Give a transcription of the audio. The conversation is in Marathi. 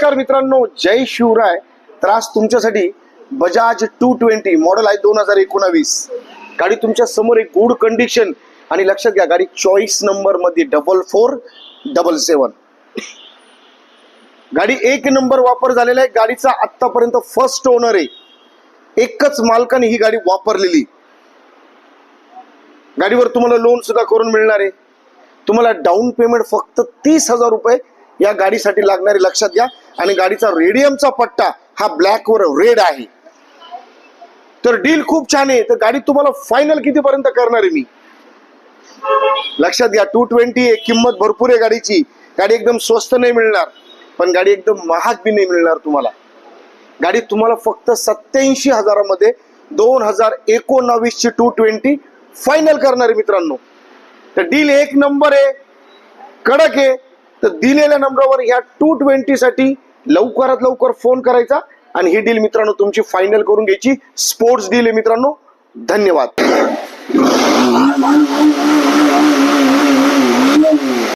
नमस्कार मित्रांनो, जय शिवराय. तर आज तुमच्यासाठी बजाज 220 मॉडेल आहे 2019. गाडी तुमच्या समोर एक गुड कंडिशन आणि लक्षात घ्या गाडी चॉईस नंबर मध्ये 4477. गाडी एक नंबर वापर झालेला आहे. गाडीचा आतापर्यंत फर्स्ट ओनर आहे, एकच मालकाने ही गाडी वापरलेली. गाडीवर तुम्हाला लोन सुद्धा करून मिळणार आहे. तुम्हाला डाऊन पेमेंट फक्त 30,000 रुपये या गाडीसाठी लागणारे लक्षात घ्या. आणि गाडीचा रेडियमचा पट्टा हा ब्लॅक वर रेड आहे. तर डील खूप छान आहे. तर गाडी तुम्हाला फायनल किती पर्यंत करणार आहे मी, लक्षात घ्या. 220 आहे, किंमत भरपूर आहे गाडीची. गाडी एकदम स्वस्त नाही मिळणार, पण गाडी एकदम महाग बी नाही मिळणार तुम्हाला. गाडी तुम्हाला फक्त 87,000 मध्ये 2019 ची 220 फायनल करणार आहे मित्रांनो. तर डील एक नंबर आहे, कडक आहे. तर दिलेल्या नंबरवर ह्या 220 साठी लवकरात लवकर फोन करायचा आणि ही डील मित्रांनो तुमची फायनल करून घ्यायची. स्पोर्ट्स डील आहे मित्रांनो. धन्यवाद.